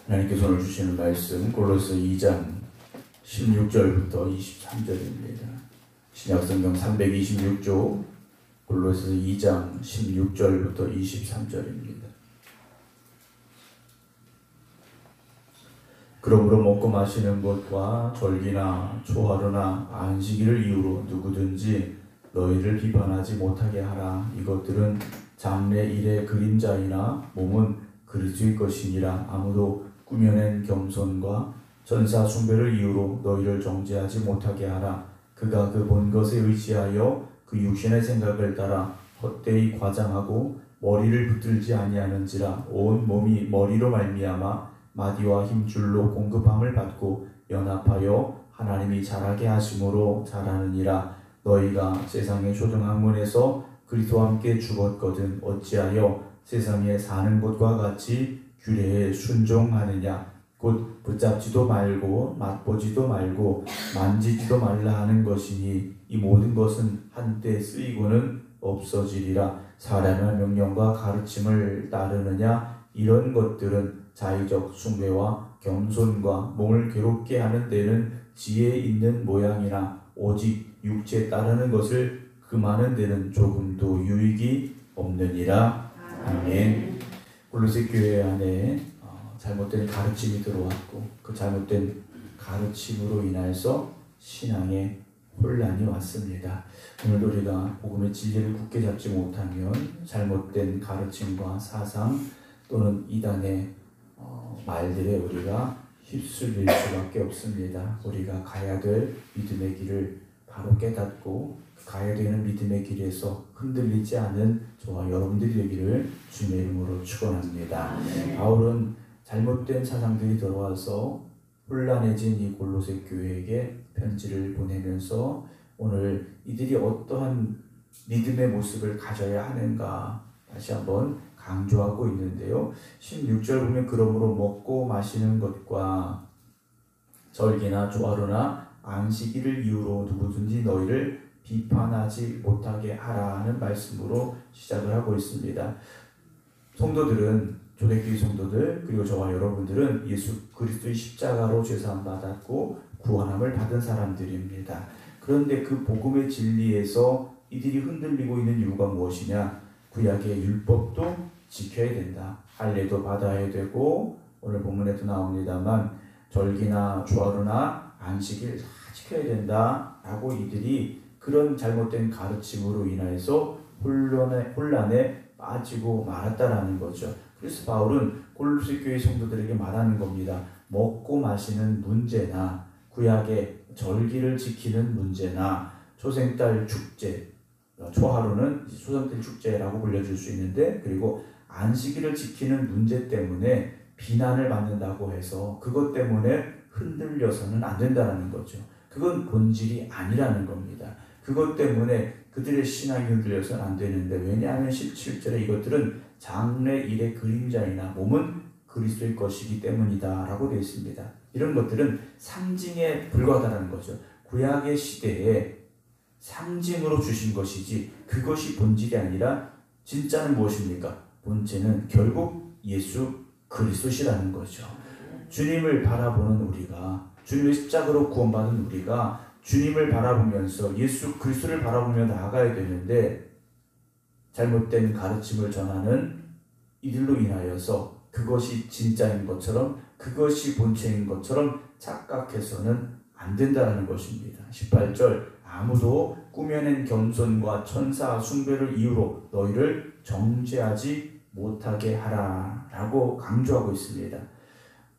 하나님께서 오늘 주시는 말씀 골로새 2장 16절부터 23절입니다. 신약성경 326조 골로새 2장 16절부터 23절입니다. 그러므로 먹고 마시는 것과 절기나 초하루나 안식일을 이유로 누구든지 너희를 비판하지 못하게 하라. 이것들은 장래 일의 그림자이나 몸은 그리스도의 것이니라. 아무도 꾸며낸 겸손과 천사 숭배를 이유로 너희를 정죄하지 못하게 하라. 그가 그 본 것에 의지하여 그 육신의 생각을 따라 헛되이 과장하고 머리를 붙들지 아니하는지라. 온 몸이 머리로 말미암아 마디와 힘줄로 공급함을 받고 연합하여 하나님이 자라게 하심으로 자라느니라. 너희가 세상의 초등학문에서 그리스도와 함께 죽었거든 어찌하여 세상에 사는 것과 같이 규례에 순종하느냐. 곧 붙잡지도 말고 맛보지도 말고 만지지도 말라 하는 것이니 이 모든 것은 한때 쓰이고는 없어지리라. 사람의 명령과 가르침을 따르느냐. 이런 것들은 자의적 숭배와 겸손과 몸을 괴롭게 하는 데는 지혜 있는 모양이나 오직 육체에 따르는 것을 금하는 데는 조금도 유익이 없느니라. 아멘. 골로새 교회 안에 잘못된 가르침이 들어왔고 그 잘못된 가르침으로 인해서 신앙에 혼란이 왔습니다. 오늘도 우리가 복음의 진리를 굳게 잡지 못하면 잘못된 가르침과 사상 또는 이단의 말들에 우리가 휩쓸릴 수밖에 없습니다. 우리가 가야 될 믿음의 길을 바로 깨닫고 가야 되는 믿음의 길에서 흔들리지 않은 저와 여러분들이 되기를 주님의 이름으로 축원합니다. 바울은 잘못된 사상들이 들어와서 혼란해진 이 골로새 교회에게 편지를 보내면서 오늘 이들이 어떠한 믿음의 모습을 가져야 하는가 다시 한번 강조하고 있는데요. 16절 보면 그러므로 먹고 마시는 것과 절기나 초하루나 안식일을 이유로 누구든지 너희를 비판하지 못하게 하라는 말씀으로 시작을 하고 있습니다. 성도들은 초대교회 성도들 그리고 저와 여러분들은 예수 그리스도의 십자가로 죄사함 받았고 구원함을 받은 사람들입니다. 그런데 그 복음의 진리에서 이들이 흔들리고 있는 이유가 무엇이냐? 구약의 율법도 지켜야 된다. 할례도 받아야 되고 오늘 본문에도 나옵니다만 절기나 초하루나 안식일 다 지켜야 된다 라고 이들이 그런 잘못된 가르침으로 인해서 혼란에 빠지고 말았다라는 거죠. 그래서 바울은 골로새 교회 성도들에게 말하는 겁니다. 먹고 마시는 문제나 구약의 절기를 지키는 문제나 초생달 축제, 초하루는 초생달 축제라고 불려줄 수 있는데 그리고 안식일을 지키는 문제 때문에 비난을 받는다고 해서 그것 때문에 흔들려서는 안 된다는 거죠. 그건 본질이 아니라는 겁니다. 그것 때문에 그들의 신앙이 흔들려서는 안 되는데 왜냐하면 17절에 이것들은 장래 일의 그림자이나 몸은 그리스도의 것이기 때문이다 라고 되어 있습니다. 이런 것들은 상징에 불과하다는 거죠. 구약의 시대에 상징으로 주신 것이지 그것이 본질이 아니라 진짜는 무엇입니까? 본체는 결국 예수 그리스도시라는 거죠. 주님을 바라보는 우리가 주님의 십자가로 구원받은 우리가 주님을 바라보면서 예수 그리스도를 바라보며 나아가야 되는데 잘못된 가르침을 전하는 이들로 인하여서 그것이 진짜인 것처럼 그것이 본체인 것처럼 착각해서는 안 된다는 것입니다. 18절 아무도 꾸며낸 겸손과 천사 숭배를 이유로 너희를 정죄하지 못하게 하라 라고 강조하고 있습니다.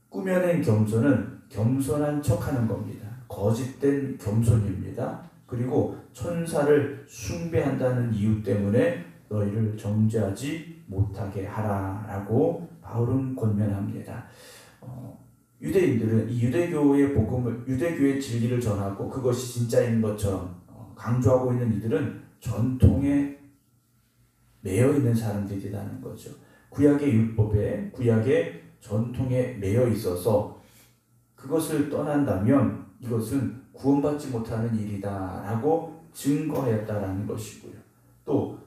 꾸며낸 겸손은 겸손한 척하는 겁니다. 거짓된 겸손입니다. 그리고 천사를 숭배한다는 이유 때문에 너희를 정죄하지 못하게 하라라고 바울은 권면합니다. 유대인들은 이 유대교의 복음을 유대교의 진리를 전하고 그것이 진짜인 것처럼 강조하고 있는 이들은 전통에 매여 있는 사람들이라는 거죠. 구약의 율법에 구약의 전통에 매여 있어서 그것을 떠난다면 이것은 구원받지 못하는 일이다 라고 증거하였다라는 것이고요. 또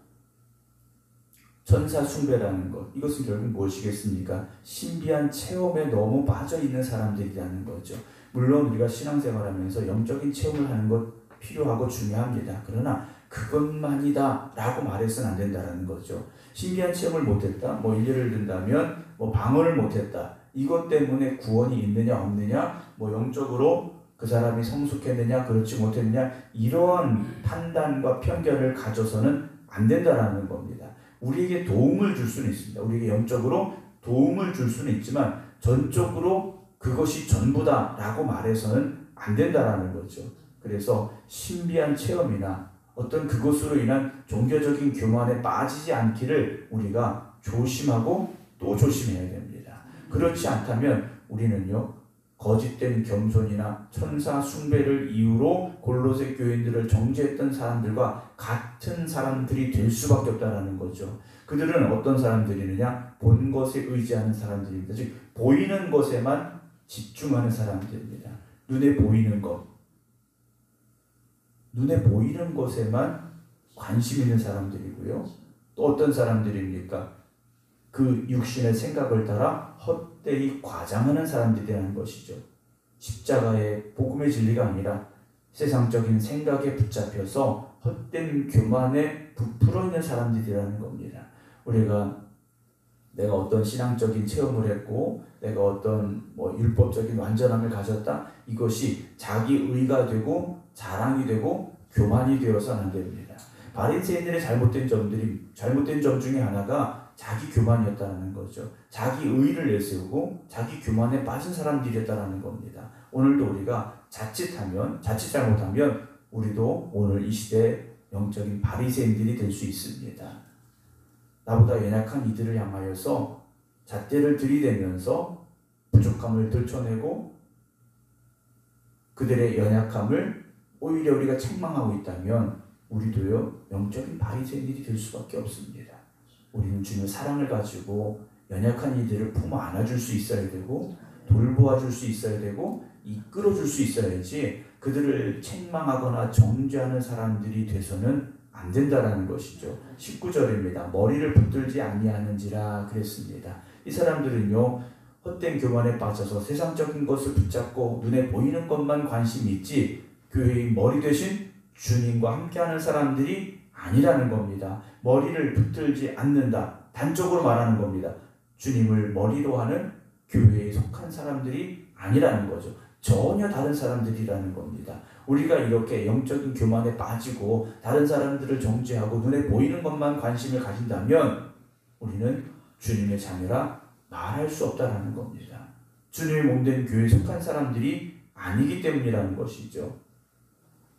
천사 숭배라는 것, 이것은 결국 무엇이겠습니까? 신비한 체험에 너무 빠져있는 사람들이라는 거죠. 물론 우리가 신앙생활하면서 영적인 체험을 하는 것 필요하고 중요합니다. 그러나 그것만이다 라고 말해서는 안 된다는 거죠. 신비한 체험을 못했다, 뭐 예를 든다면 뭐 방언을 못했다, 이것 때문에 구원이 있느냐 없느냐, 뭐 영적으로 그 사람이 성숙했느냐 그렇지 못했느냐, 이러한 판단과 편견을 가져서는 안 된다라는 겁니다. 우리에게 도움을 줄 수는 있습니다. 우리에게 영적으로 도움을 줄 수는 있지만 전적으로 그것이 전부다 라고 말해서는 안 된다라는 거죠. 그래서 신비한 체험이나 어떤 그것으로 인한 종교적인 교만에 빠지지 않기를 우리가 조심하고 또 조심해야 됩니다. 그렇지 않다면 우리는요, 거짓된 겸손이나 천사 숭배를 이유로 골로새 교인들을 정죄했던 사람들과 같은 사람들이 될 수밖에 없다는 거죠. 그들은 어떤 사람들이느냐? 본 것에 의지하는 사람들입니다. 즉 보이는 것에만 집중하는 사람들입니다. 눈에 보이는 것, 눈에 보이는 것에만 관심 있는 사람들이고요. 또 어떤 사람들입니까? 그 육신의 생각을 따라 헛되이 과장하는 사람들이라는 것이죠. 십자가의 복음의 진리가 아니라 세상적인 생각에 붙잡혀서 헛된 교만에 부풀어 있는 사람들이라는 겁니다. 내가 어떤 신앙적인 체험을 했고 내가 어떤 율법적인 완전함을 가졌다, 이것이 자기 의가 되고 자랑이 되고 교만이 되어서는 안 됩니다. 바리새인들의 잘못된 점 중에 하나가 자기 교만이었다는 거죠. 자기 의를 내세우고 자기 교만에 빠진 사람들이었다는 겁니다. 오늘도 우리가 자칫 잘못하면 우리도 오늘 이 시대의 영적인 바리새인들이 될 수 있습니다. 나보다 연약한 이들을 향하여서 잣대를 들이대면서 부족함을 들춰내고 그들의 연약함을 오히려 우리가 책망하고 있다면 우리도요, 영적인 바리새인들이 될 수밖에 없습니다. 우리는 주님의 사랑을 가지고 연약한 이들을 품어 안아줄 수 있어야 되고 돌보아줄 수 있어야 되고 이끌어줄 수 있어야지 그들을 책망하거나 정죄하는 사람들이 돼서는 안 된다라는 것이죠. 19절입니다. 머리를 붙들지 아니하는지라 그랬습니다. 이 사람들은요, 헛된 교만에 빠져서 세상적인 것을 붙잡고 눈에 보이는 것만 관심이 있지 교회의 머리 대신 주님과 함께하는 사람들이 아니라는 겁니다. 머리를 붙들지 않는다, 단적으로 말하는 겁니다. 주님을 머리로 하는 교회에 속한 사람들이 아니라는 거죠. 전혀 다른 사람들이라는 겁니다. 우리가 이렇게 영적인 교만에 빠지고 다른 사람들을 정죄하고 눈에 보이는 것만 관심을 가진다면 우리는 주님의 자녀라 말할 수 없다라는 겁니다. 주님의 몸된 교회에 속한 사람들이 아니기 때문이라는 것이죠.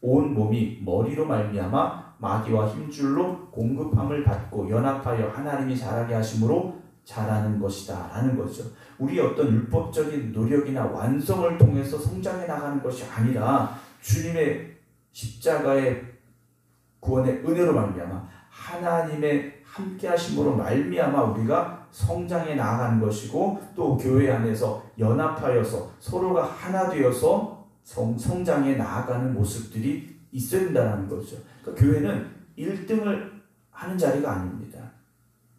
온 몸이 머리로 말미암아 마귀와 힘줄로 공급함을 받고 연합하여 하나님이 자라게 하심으로 자라는 것이다 라는 거죠. 우리 어떤 율법적인 노력이나 완성을 통해서 성장해 나가는 것이 아니라 주님의 십자가의 구원의 은혜로 말미암아 하나님의 함께 하심으로 말미암아 우리가 성장해 나가는 것이고, 또 교회 안에서 연합하여서 서로가 하나 되어서 성장해 나아가는 모습들이 있어야 된다는 거죠. 그러니까 교회는 1등을 하는 자리가 아닙니다.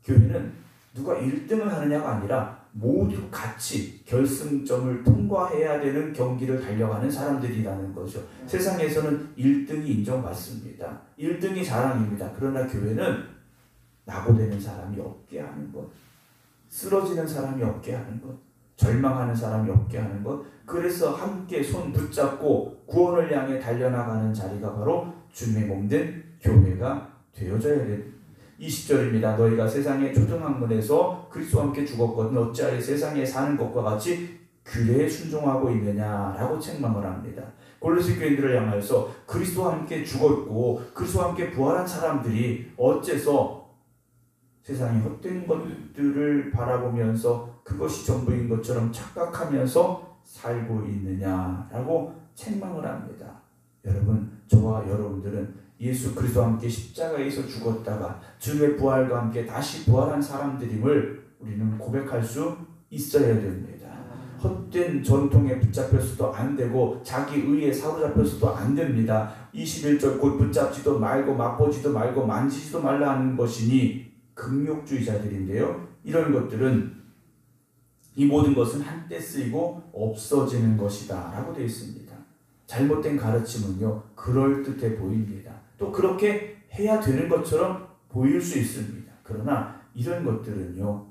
교회는 누가 1등을 하느냐가 아니라 모두 같이 결승점을 통과해야 되는 경기를 달려가는 사람들이라는 거죠. 세상에서는 1등이 인정받습니다. 1등이 자랑입니다. 그러나 교회는 낙오되는 사람이 없게 하는 것, 쓰러지는 사람이 없게 하는 것, 절망하는 사람이 없게 하는 것, 그래서 함께 손 붙잡고 구원을 향해 달려나가는 자리가 바로 주님의 몸된 교회가 되어져야 됩니다. 20절입니다. 너희가 세상의 초등학문에서 그리스도와 함께 죽었거든 어찌하여 세상에 사는 것과 같이 규례에 순종하고 있느냐라고 책망을 합니다. 골로새 교인들을 향하여서 그리스도와 함께 죽었고 그리스도와 함께 부활한 사람들이 어째서 세상의 헛된 것들을 바라보면서 그것이 전부인 것처럼 착각하면서 살고 있느냐라고 책망을 합니다. 여러분, 저와 여러분들은 예수 그리스도와 함께 십자가에서 죽었다가 주의 부활과 함께 다시 부활한 사람들임을 우리는 고백할 수 있어야 됩니다. 헛된 전통에 붙잡혀서도 안 되고 자기 의에 사로잡혀서도 안 됩니다. 21절 곧 붙잡지도 말고 맛보지도 말고 만지지도 말라 하는 것이니 금욕주의자들인데요. 이런 것들은 이 모든 것은 한때 쓰이고 없어지는 것이다 라고 되어 있습니다. 잘못된 가르침은요, 그럴듯해 보입니다. 또 그렇게 해야 되는 것처럼 보일 수 있습니다. 그러나 이런 것들은요,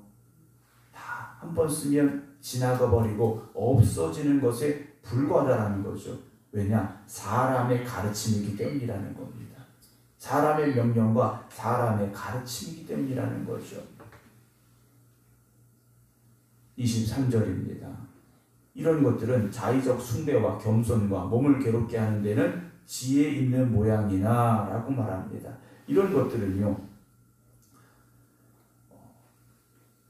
다 한 번 쓰면 지나가 버리고 없어지는 것에 불과하다는 거죠. 왜냐? 사람의 가르침이기 때문이라는 겁니다. 사람의 명령과 사람의 가르침이기 때문이라는 거죠. 23절입니다. 이런 것들은 자의적 숭배와 겸손과 몸을 괴롭게 하는 데는 지혜 있는 모양이나 라고 말합니다. 이런 것들은요,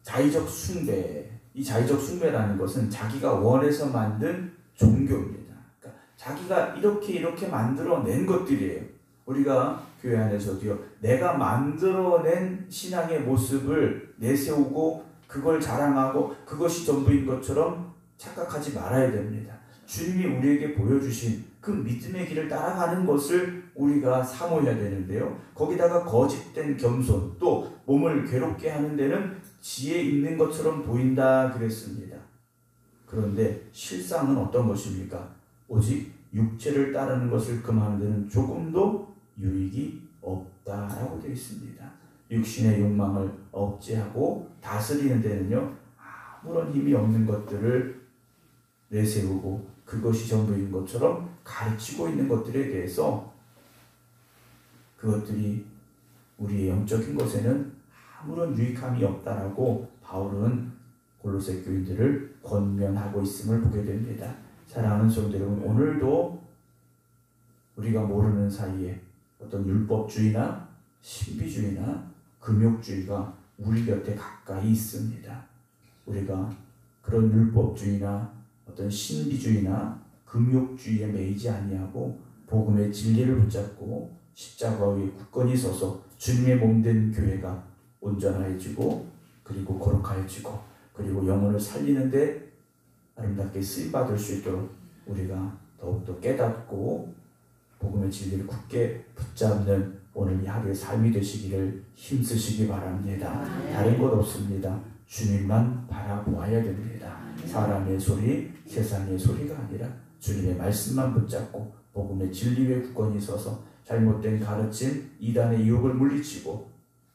자의적 숭배, 이 자의적 숭배라는 것은 자기가 원해서 만든 종교입니다. 그러니까 자기가 이렇게 만들어낸 것들이에요. 우리가 교회 안에서도요, 내가 만들어낸 신앙의 모습을 내세우고 그걸 자랑하고 그것이 전부인 것처럼 착각하지 말아야 됩니다. 주님이 우리에게 보여주신 그 믿음의 길을 따라가는 것을 우리가 사모해야 되는데요. 거기다가 거짓된 겸손, 또 몸을 괴롭게 하는 데는 지혜 있는 것처럼 보인다 그랬습니다. 그런데 실상은 어떤 것입니까? 오직 육체를 따르는 것을 금하는 데는 조금도 유익이 없다라고 되어 있습니다. 육신의 욕망을 억제하고 다스리는 데는요, 아무런 힘이 없는 것들을 내세우고 그것이 전부인 것처럼 가르치고 있는 것들에 대해서 그것들이 우리의 영적인 것에는 아무런 유익함이 없다라고 바울은 골로새 교인들을 권면하고 있음을 보게 됩니다. 사랑하는 성도 여러분, 오늘도 우리가 모르는 사이에 어떤 율법주의나 신비주의나 금욕주의가 우리 곁에 가까이 있습니다. 우리가 그런 율법주의나 어떤 신비주의나 금욕주의에 매이지 아니하고 복음의 진리를 붙잡고 십자가 위에 굳건히 서서 주님의 몸된 교회가 온전해지고 그리고 거룩해지고 그리고 영혼을 살리는데 아름답게 쓰임받을 수 있도록 우리가 더욱더 깨닫고 복음의 진리를 굳게 붙잡는 오늘 이 하루의 삶이 되시기를 힘쓰시기 바랍니다. 다른 것 없습니다. 주님만 바라보아야 됩니다. 사람의 소리, 세상의 소리가 아니라 주님의 말씀만 붙잡고 복음의 진리 위에 굳건히 서서 잘못된 가르침, 이단의 유혹을 물리치고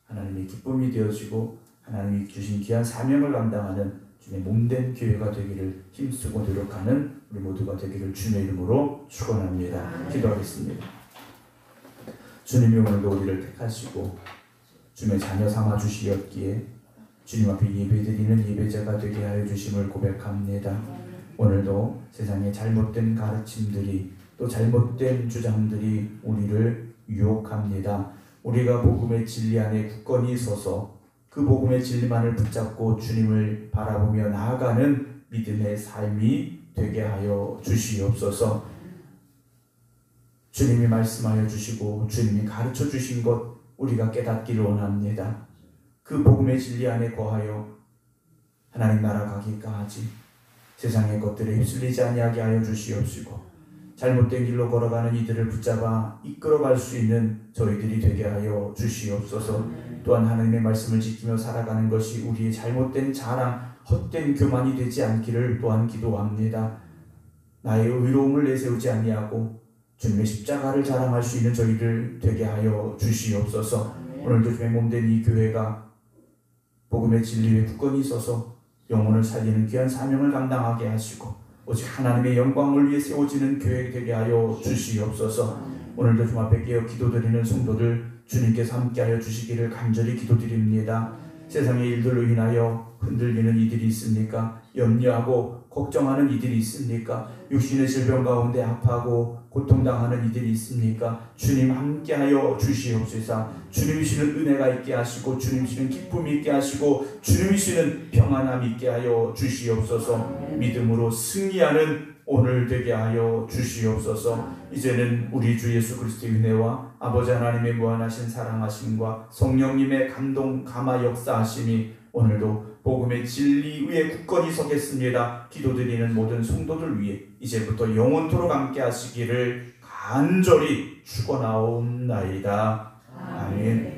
하나님의 기쁨이 되어지고 하나님이 주신 귀한 사명을 감당하는 주님의 몸된 교회가 되기를 힘쓰고 노력하는 우리 모두가 되기를 주님의 이름으로 축원합니다. 기도하겠습니다. 주님이 오늘도 우리를 택하시고 주님의 자녀 삼아 주시었기에 주님 앞에 예배드리는 예배자가 되게 하여 주심을 고백합니다. 오늘도 세상의 잘못된 가르침들이 또 잘못된 주장들이 우리를 유혹합니다. 우리가 복음의 진리 안에 굳건히 서서 그 복음의 진리만을 붙잡고 주님을 바라보며 나아가는 믿음의 삶이 되게 하여 주시옵소서. 주님이 말씀하여 주시고 주님이 가르쳐 주신 것 우리가 깨닫기를 원합니다. 그 복음의 진리 안에 거하여 하나님 나라 가기까지 세상의 것들에 휩쓸리지 아니하게 하여 주시옵시고 잘못된 길로 걸어가는 이들을 붙잡아 이끌어갈 수 있는 저희들이 되게 하여 주시옵소서. 또한 하나님의 말씀을 지키며 살아가는 것이 우리의 잘못된 자랑, 헛된 교만이 되지 않기를 또한 기도합니다. 나의 의로움을 내세우지 아니하고 주님의 십자가를 자랑할 수 있는 저희들 되게 하여 주시옵소서. 오늘도 주님의 몸된 이 교회가 복음의 진리에 굳건히 서서 영혼을 살리는 귀한 사명을 감당하게 하시고 오직 하나님의 영광을 위해 세워지는 교회 되게 하여 주시옵소서. 오늘도 주님 앞에 깨어 기도드리는 성도들 주님께서 함께하여 주시기를 간절히 기도드립니다. 세상의 일들로 인하여 흔들리는 이들이 있습니까? 염려하고 걱정하는 이들이 있습니까? 육신의 질병 가운데 아파하고 고통당하는 이들이 있습니까? 주님 함께하여 주시옵소서. 주님이시는 은혜가 있게 하시고 주님이시는 기쁨이 있게 하시고 주님이시는 평안함이 있게 하여 주시옵소서. 믿음으로 승리하는 오늘 되게 하여 주시옵소서. 이제는 우리 주 예수 그리스도의 은혜와 아버지 하나님의 무한하신 사랑하심과 성령님의 감동 감화 역사하심이 오늘도 복음의 진리 위에 굳건히 서겠습니다. 기도드리는 모든 성도들 위해 이제부터 영원토록 함께 하시기를 간절히 축원하옵나이다. 아멘.